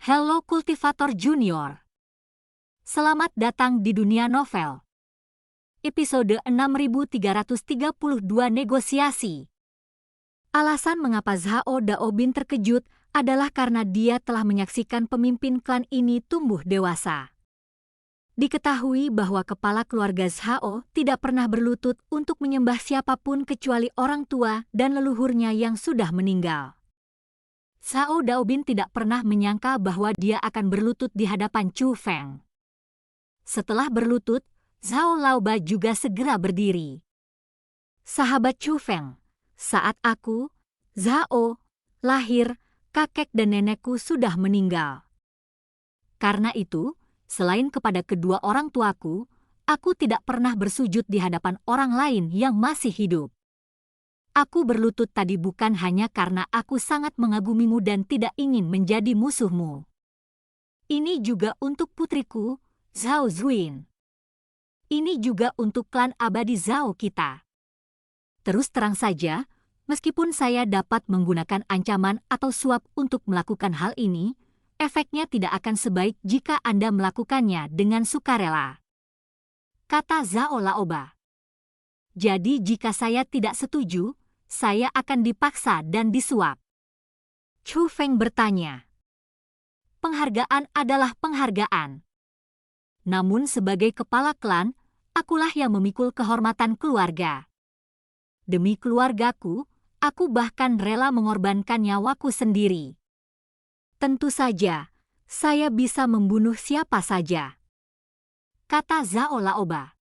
Hello Kultivator Junior. Selamat datang di dunia novel. Episode 6332 Negosiasi. Alasan mengapa Zhao Daobin terkejut adalah karena dia telah menyaksikan pemimpin klan ini tumbuh dewasa. Diketahui bahwa kepala keluarga Zhao tidak pernah berlutut untuk menyembah siapapun kecuali orang tua dan leluhurnya yang sudah meninggal. Zhao Daobin tidak pernah menyangka bahwa dia akan berlutut di hadapan Chu Feng. Setelah berlutut, Zhao Laoba juga segera berdiri. Sahabat Chu Feng, saat aku, Zhao, lahir, kakek dan nenekku sudah meninggal. Karena itu, selain kepada kedua orang tuaku, aku tidak pernah bersujud di hadapan orang lain yang masih hidup. Aku berlutut tadi bukan hanya karena aku sangat mengagumimu dan tidak ingin menjadi musuhmu. Ini juga untuk putriku, Zhao Zuin. Ini juga untuk klan abadi Zhao kita. Terus terang saja, meskipun saya dapat menggunakan ancaman atau suap untuk melakukan hal ini, efeknya tidak akan sebaik jika Anda melakukannya dengan sukarela. Kata Zhao Laoba. Jadi jika saya tidak setuju, saya akan dipaksa dan disuap. Chu Feng bertanya. Penghargaan adalah penghargaan. Namun sebagai kepala klan, akulah yang memikul kehormatan keluarga. Demi keluargaku, aku bahkan rela mengorbankan nyawaku sendiri. Tentu saja, saya bisa membunuh siapa saja. Kata Zhao Laoba.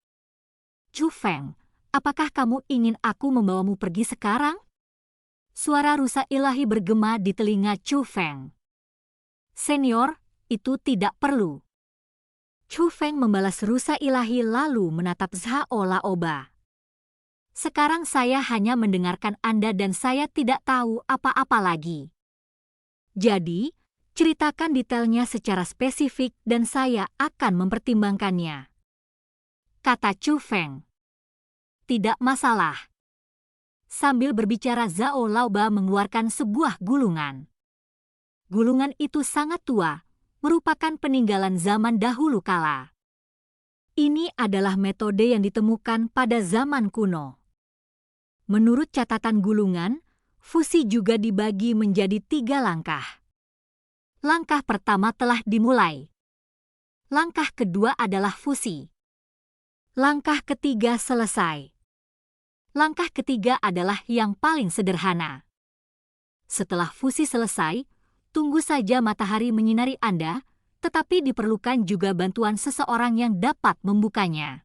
Chu Feng, apakah kamu ingin aku membawamu pergi sekarang? Suara rusa ilahi bergema di telinga Chu Feng. Senior, itu tidak perlu. Chu Feng membalas rusa ilahi lalu menatap Zhao Laoba. Sekarang saya hanya mendengarkan Anda dan saya tidak tahu apa-apa lagi. Jadi, ceritakan detailnya secara spesifik dan saya akan mempertimbangkannya. Kata Chu Feng. Tidak masalah. Sambil berbicara Zhao Laoba mengeluarkan sebuah gulungan. Gulungan itu sangat tua, merupakan peninggalan zaman dahulu kala. Ini adalah metode yang ditemukan pada zaman kuno. Menurut catatan gulungan, fusi juga dibagi menjadi 3 langkah. Langkah pertama telah dimulai. Langkah kedua adalah fusi. Langkah ketiga selesai. Langkah ketiga adalah yang paling sederhana. Setelah fusi selesai, tunggu saja matahari menyinari Anda, tetapi diperlukan juga bantuan seseorang yang dapat membukanya.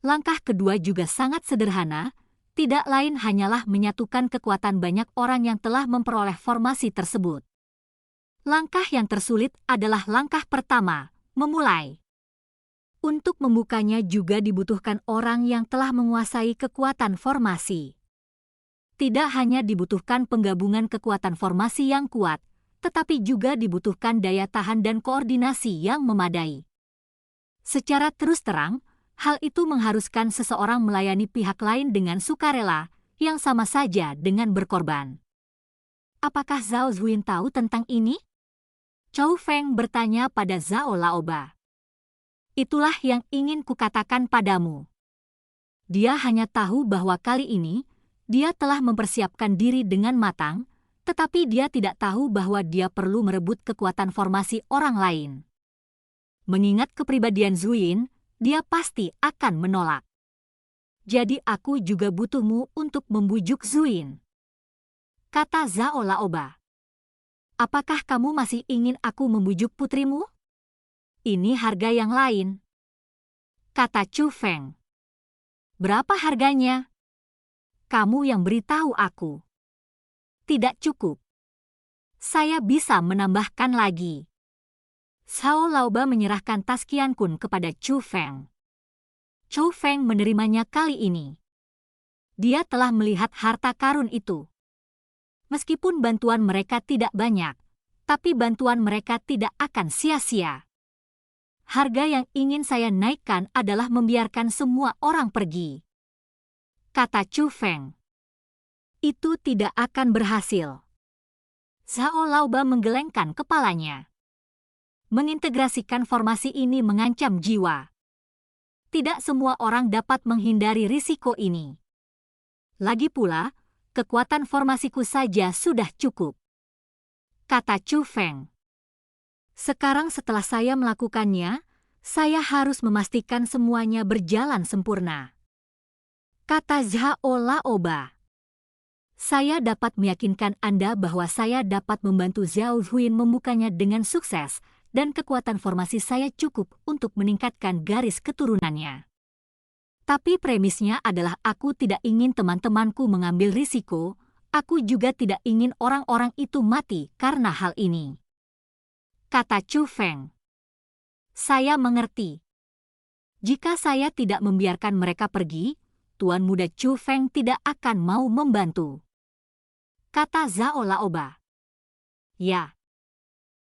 Langkah kedua juga sangat sederhana, tidak lain hanyalah menyatukan kekuatan banyak orang yang telah memperoleh formasi tersebut. Langkah yang tersulit adalah langkah pertama, memulai. Untuk membukanya juga dibutuhkan orang yang telah menguasai kekuatan formasi. Tidak hanya dibutuhkan penggabungan kekuatan formasi yang kuat, tetapi juga dibutuhkan daya tahan dan koordinasi yang memadai. Secara terus terang, hal itu mengharuskan seseorang melayani pihak lain dengan sukarela, yang sama saja dengan berkorban. Apakah Zhao Zuin tahu tentang ini? Chu Feng bertanya pada Zhao Laoba. Itulah yang ingin kukatakan padamu. Dia hanya tahu bahwa kali ini, dia telah mempersiapkan diri dengan matang, tetapi dia tidak tahu bahwa dia perlu merebut kekuatan formasi orang lain. Mengingat kepribadian Zuin, dia pasti akan menolak. Jadi aku juga butuhmu untuk membujuk Zuin. Kata Zhao Laoba. Apakah kamu masih ingin aku membujuk putrimu? Ini harga yang lain. Kata Chu Feng. Berapa harganya? Kamu yang beritahu aku. Tidak cukup. Saya bisa menambahkan lagi. Zhao Laoba menyerahkan tas Qian Kun kepada Chu Feng. Chu Feng menerimanya kali ini. Dia telah melihat harta karun itu. Meskipun bantuan mereka tidak banyak, tapi bantuan mereka tidak akan sia-sia. Harga yang ingin saya naikkan adalah membiarkan semua orang pergi. Kata Chu Feng. Itu tidak akan berhasil. Zhao Laoba menggelengkan kepalanya. Mengintegrasikan formasi ini mengancam jiwa. Tidak semua orang dapat menghindari risiko ini. Lagi pula, kekuatan formasiku saja sudah cukup, kata Chu Feng. Sekarang setelah saya melakukannya, saya harus memastikan semuanya berjalan sempurna, kata Zhao Laoba. Saya dapat meyakinkan Anda bahwa saya dapat membantu Zhao Huin membukanya dengan sukses, dan kekuatan formasi saya cukup untuk meningkatkan garis keturunannya. Tapi premisnya adalah aku tidak ingin teman-temanku mengambil risiko, aku juga tidak ingin orang-orang itu mati karena hal ini, kata Chu Feng. Saya mengerti. Jika saya tidak membiarkan mereka pergi, Tuan Muda Chu Feng tidak akan mau membantu, kata Zhao Laoba. Ya.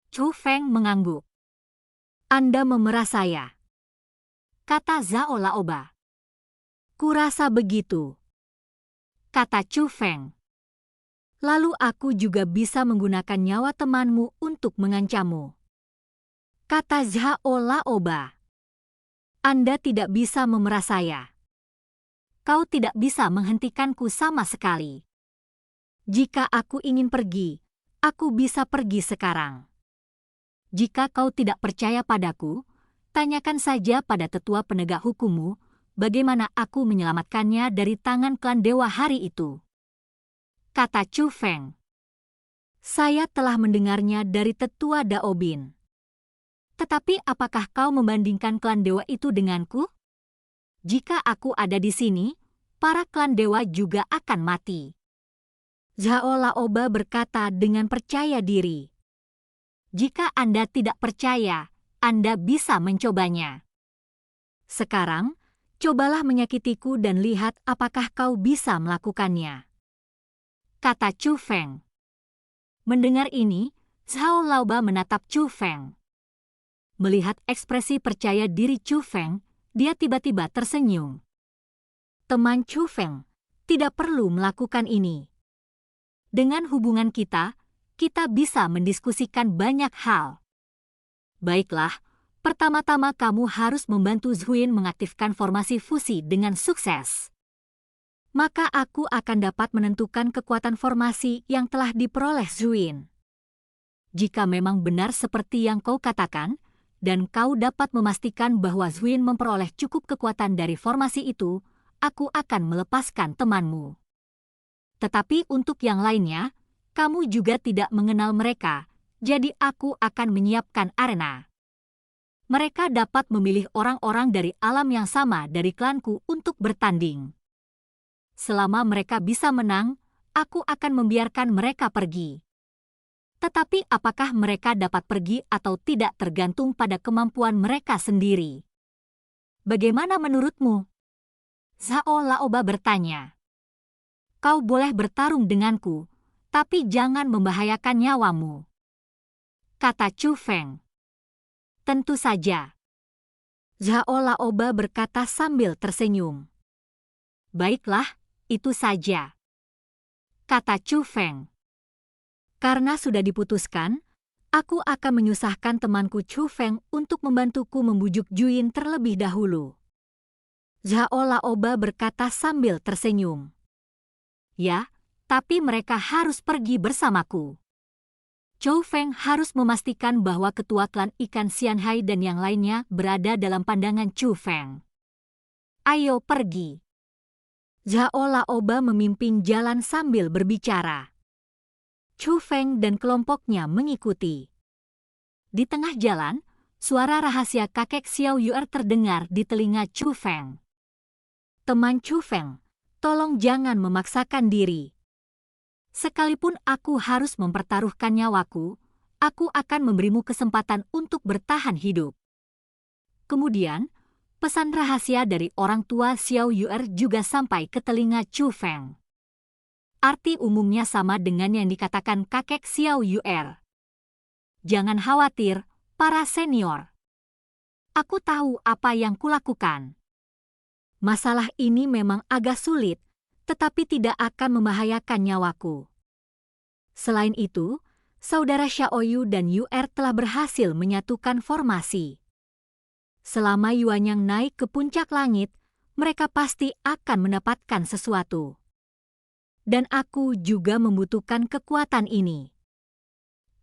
Chu Feng mengangguk. Anda memerah saya, kata Zhao Laoba. Kurasa begitu, kata Chu Feng. Lalu aku juga bisa menggunakan nyawa temanmu untuk mengancammu, kata Zhao Laoba. Anda tidak bisa memerah saya. Kau tidak bisa menghentikanku sama sekali. Jika aku ingin pergi, aku bisa pergi sekarang. Jika kau tidak percaya padaku, tanyakan saja pada tetua penegak hukummu bagaimana aku menyelamatkannya dari tangan klan Dewa hari itu, kata Chu Feng. Saya telah mendengarnya dari tetua Dao Bin. Tetapi apakah kau membandingkan klan Dewa itu denganku? Jika aku ada di sini, para klan Dewa juga akan mati. Zhao Laoba berkata dengan percaya diri. Jika Anda tidak percaya, Anda bisa mencobanya. Sekarang, cobalah menyakitiku dan lihat apakah kau bisa melakukannya, kata Chu Feng. Mendengar ini, Zhao Laoba menatap Chu Feng. Melihat ekspresi percaya diri Chu Feng, dia tiba-tiba tersenyum. Teman Chu Feng, tidak perlu melakukan ini. Dengan hubungan kita bisa mendiskusikan banyak hal. Baiklah, pertama-tama kamu harus membantu Zhuin mengaktifkan formasi fusi dengan sukses. Maka aku akan dapat menentukan kekuatan formasi yang telah diperoleh Zhuin. Jika memang benar seperti yang kau katakan, dan kau dapat memastikan bahwa Zhuin memperoleh cukup kekuatan dari formasi itu, aku akan melepaskan temanmu. Tetapi untuk yang lainnya, kamu juga tidak mengenal mereka, jadi aku akan menyiapkan arena. Mereka dapat memilih orang-orang dari alam yang sama dari klanku untuk bertanding. Selama mereka bisa menang, aku akan membiarkan mereka pergi. Tetapi apakah mereka dapat pergi atau tidak tergantung pada kemampuan mereka sendiri. Bagaimana menurutmu? Zhao Laoba bertanya. Kau boleh bertarung denganku, tapi jangan membahayakan nyawamu, kata Chu Feng. Tentu saja. Zhao Laoba berkata sambil tersenyum. Baiklah, itu saja, kata Chu Feng. Karena sudah diputuskan, aku akan menyusahkan temanku Chu Feng untuk membantuku membujuk Juin terlebih dahulu. Zhao Laoba berkata sambil tersenyum. Ya, tapi mereka harus pergi bersamaku. Chu Feng harus memastikan bahwa ketua klan ikan Xianhai dan yang lainnya berada dalam pandangan Chu Feng. Ayo pergi. Zhao Laoba memimpin jalan sambil berbicara. Chu Feng dan kelompoknya mengikuti. Di tengah jalan, suara rahasia kakek Xiao Yuer terdengar di telinga Chu Feng. Teman Chu Feng, tolong jangan memaksakan diri. Sekalipun aku harus mempertaruhkan nyawaku, aku akan memberimu kesempatan untuk bertahan hidup. Kemudian, pesan rahasia dari orang tua Xiao Yuer juga sampai ke telinga Chu Feng. Arti umumnya sama dengan yang dikatakan kakek Xiao Yuer. Jangan khawatir, para senior. Aku tahu apa yang kulakukan. Masalah ini memang agak sulit, tetapi tidak akan membahayakan nyawaku. Selain itu, saudara Xiaoyu dan Yu'er telah berhasil menyatukan formasi. Selama Yuanyang naik ke puncak langit, mereka pasti akan mendapatkan sesuatu. Dan aku juga membutuhkan kekuatan ini,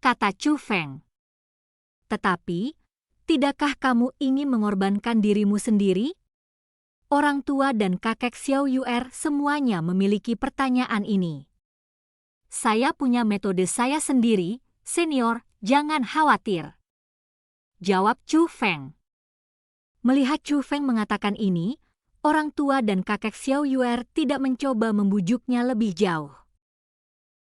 kata Chu Feng. Tetapi, tidakkah kamu ingin mengorbankan dirimu sendiri? Orang tua dan kakek Xiao Yu'er semuanya memiliki pertanyaan ini. Saya punya metode saya sendiri, senior, jangan khawatir, jawab Chu Feng. Melihat Chu Feng mengatakan ini, orang tua dan kakek Xiao Yu'er tidak mencoba membujuknya lebih jauh.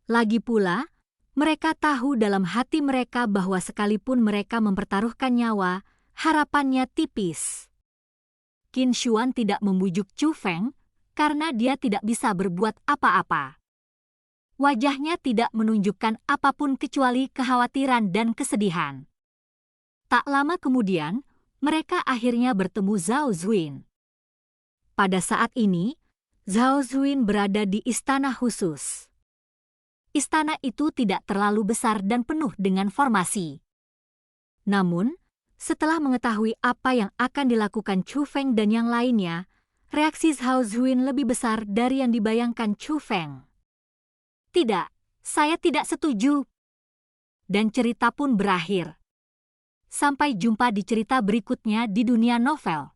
Lagi pula, mereka tahu dalam hati mereka bahwa sekalipun mereka mempertaruhkan nyawa, harapannya tipis. Qin Xuan tidak membujuk Chu Feng karena dia tidak bisa berbuat apa-apa. Wajahnya tidak menunjukkan apapun kecuali kekhawatiran dan kesedihan. Tak lama kemudian, mereka akhirnya bertemu Zhao Zuin. Pada saat ini, Zhao Zuin berada di istana khusus. Istana itu tidak terlalu besar dan penuh dengan formasi. Namun, setelah mengetahui apa yang akan dilakukan Chu Feng dan yang lainnya, reaksi Zhao Zuin lebih besar dari yang dibayangkan Chu Feng. Tidak, saya tidak setuju. Dan cerita pun berakhir. Sampai jumpa di cerita berikutnya di dunia novel.